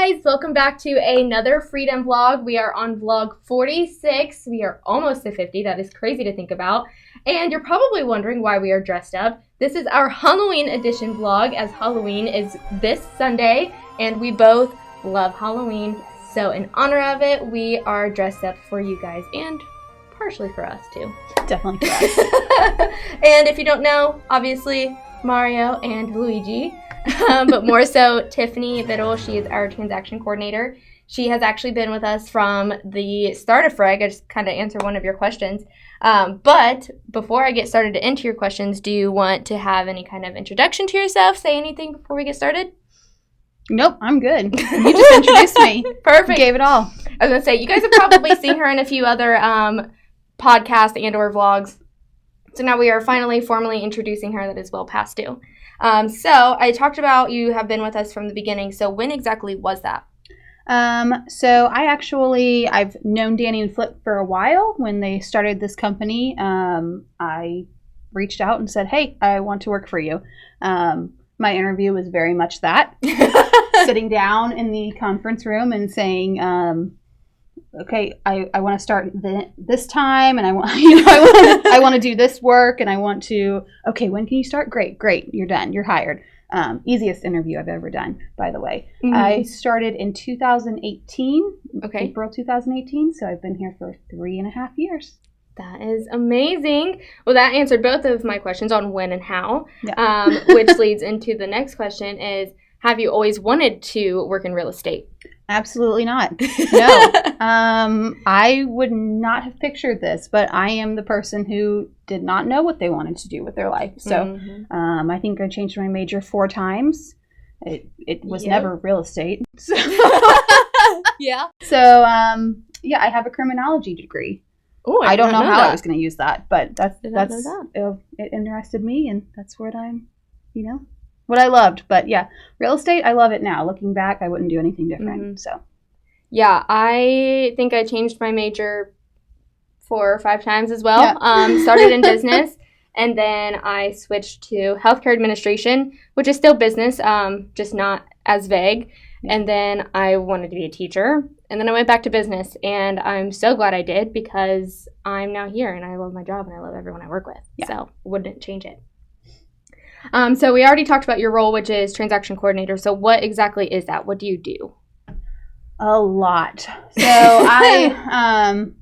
guys, welcome back to another Freedom vlog. We are on vlog 46. We are almost to 50. That is crazy to think about. And you're probably wondering why we are dressed up. This is our Halloween edition vlog, as Halloween is this Sunday, and we both love Halloween. So in honor of it, we are dressed up for you guys and partially for us too. Definitely for us. And if you don't know, obviously Mario and Luigi. But more so, Tiffany Biddle, she is our transaction coordinator. She has actually been with us from the start of Freg. I just kind of answer one of your questions. But before I get started to answer your questions, do you want to have any kind of introduction to yourself? Say anything before we get started? Nope, I'm good. You just introduced me. Perfect. You gave it all. I was going to say, you guys have probably seen her in a few other podcasts and or vlogs. So now we are finally formally introducing her. That is well past due. So I talked about you have been with us from the beginning. So when exactly was that? So I've known Danny and Flip for a while. When they started this company, I reached out and said, hey, I want to work for you. My interview was very much that. Sitting down in the conference room and saying, okay, I want to start this time, and I want to do this work, and I want to. Okay, when can you start? Great, you're done. You're hired. Easiest interview I've ever done, by the way. Mm-hmm. I started in 2018. Okay, April 2018. So I've been here for 3.5 years. That is amazing. Well, that answered both of my questions on when and how. Yeah. Which leads into the next question: is have you always wanted to work in real estate? Absolutely not. No. I would not have pictured this, but I am the person who did not know what they wanted to do with their life. So I think I changed my major 4 times. It was never real estate. So, yeah. So, I have a criminology degree. Oh, I don't know how I was going to use that, but it interested me, and that's what I'm, what I loved. But yeah, real estate, I love it now. Looking back, I wouldn't do anything different. Mm-hmm. So yeah, I think I changed my major 4 or 5 times as well. Yeah. Started in business, and then I switched to healthcare administration, which is still business, just not as vague. Yeah. And then I wanted to be a teacher, and then I went back to business, and I'm so glad I did, because I'm now here, and I love my job, and I love everyone I work with. Yeah. So wouldn't change it. So we already talked about your role, which is transaction coordinator. So what exactly is that? What do you do? A lot. So I'm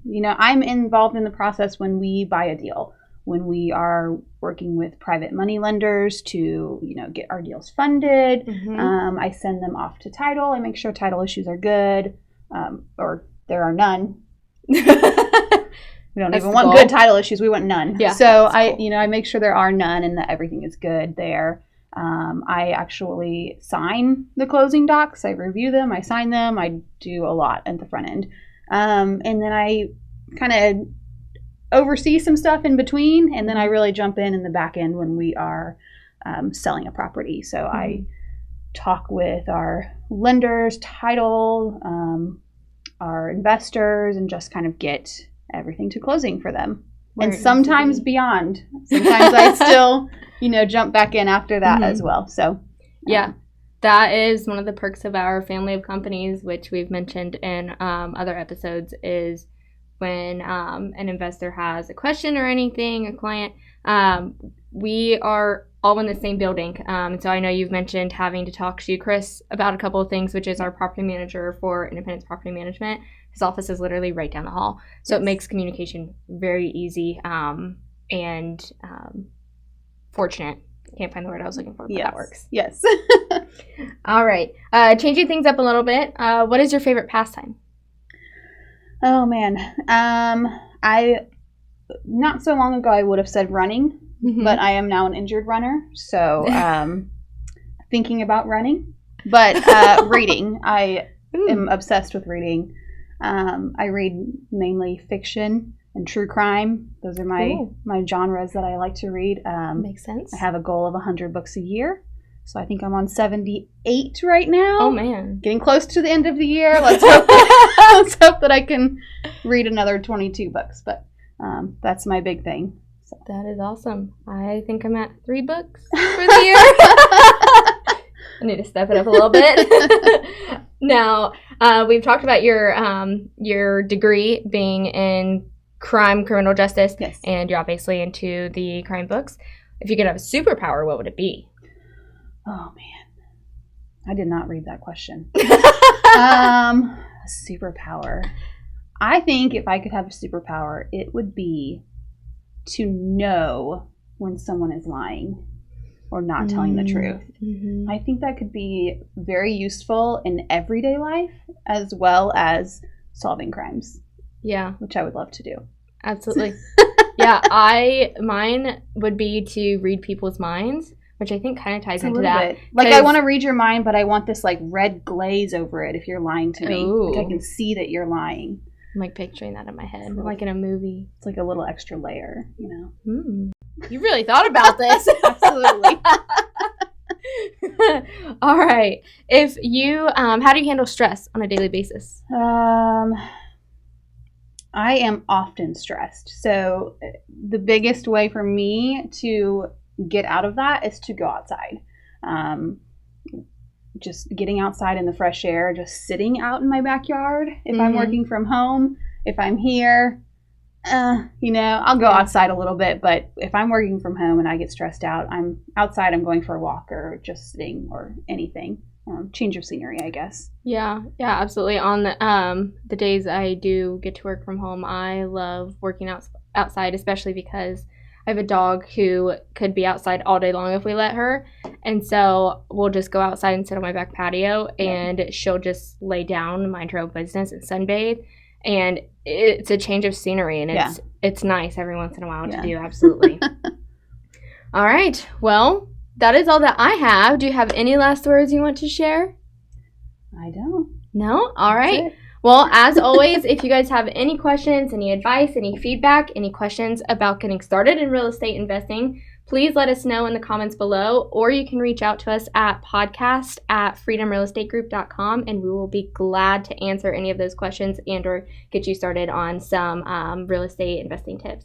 involved in the process when we buy a deal, when we are working with private money lenders to, get our deals funded. Mm-hmm. I send them off to title. I make sure title issues are good, or there are none. We don't even want good title issues. We want none. Yeah, so I make sure there are none and that everything is good there. I actually sign the closing docs. I review them. I sign them. I do a lot at the front end. And then I kind of oversee some stuff in between. And then I really jump in the back end when we are selling a property. So mm-hmm. I talk with our lenders, title, our investors, and just kind of get everything to closing for them. And sometimes beyond. Sometimes I still, jump back in after that mm-hmm. as well. So, yeah, that is one of the perks of our family of companies, which we've mentioned in other episodes, is when an investor has a question or anything, a client, we are all in the same building. So I know you've mentioned having to talk to Chris about a couple of things, which is our property manager for Independence Property Management. His office is literally right down the hall. So It makes communication very easy and fortunate. Can't find the word I was looking for, but that works. Yes. All right. Changing things up a little bit. What is your favorite pastime? Oh, man. Not so long ago, I would have said running, mm-hmm. but I am now an injured runner. So thinking about running. But reading. I am obsessed with reading. I read mainly fiction and true crime. Those are my genres that I like to read. Makes sense. I have a goal of 100 books a year. So I think I'm on 78 right now. Oh, man. Getting close to the end of the year. Let's hope that I can read another 22 books. But that's my big thing. So. That is awesome. I think I'm at 3 books for the year. I need to step it up a little bit. Now, we've talked about your degree being in criminal justice, Yes. and you're obviously into the crime books. If you could have a superpower, what would it be? Oh man, I did not read that question. Superpower. I think if I could have a superpower, it would be to know when someone is lying or not telling the truth. Mm-hmm. I think that could be very useful in everyday life as well as solving crimes. Yeah, which I would love to do. Absolutely. Yeah, mine would be to read people's minds, which I think kind of ties into that. Like, I want to read your mind, but I want this like red glaze over it if you're lying to me. Ooh. Like, I can see that you're lying. I'm like picturing that in my head, like in a movie. It's like a little extra layer, you know. You really thought about this. Absolutely. All right. If you, how do you handle stress on a daily basis? I am often stressed. So the biggest way for me to get out of that is to go outside. Just getting outside in the fresh air, just sitting out in my backyard. If I'm working from home, if I'm here, I'll go outside a little bit. But if I'm working from home and I get stressed out, I'm outside, I'm going for a walk or just sitting or anything. Change of scenery, I guess. Yeah, absolutely. On the days I do get to work from home, I love working outside, especially because I have a dog who could be outside all day long if we let her. And so we'll just go outside and sit on my back patio, and she'll just lay down, mind her own business, and sunbathe. And it's a change of scenery, and it's nice every once in a while to do. Absolutely. All right. Well, that is all that I have. Do you have any last words you want to share? I don't. No? All right. Well, as always, if you guys have any questions, any advice, any feedback, any questions about getting started in real estate investing, please let us know in the comments below, or you can reach out to us at podcast@freedomrealestategroup.com, and we will be glad to answer any of those questions and or get you started on some real estate investing tips.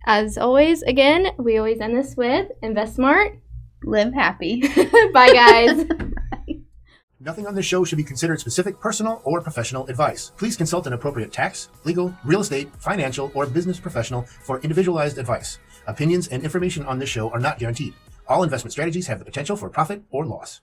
As always, again, we always end this with invest smart, live happy. Bye, guys. Nothing on this show should be considered specific personal or professional advice. Please consult an appropriate tax, legal, real estate, financial, or business professional for individualized advice. Opinions and information on this show are not guaranteed. All investment strategies have the potential for profit or loss.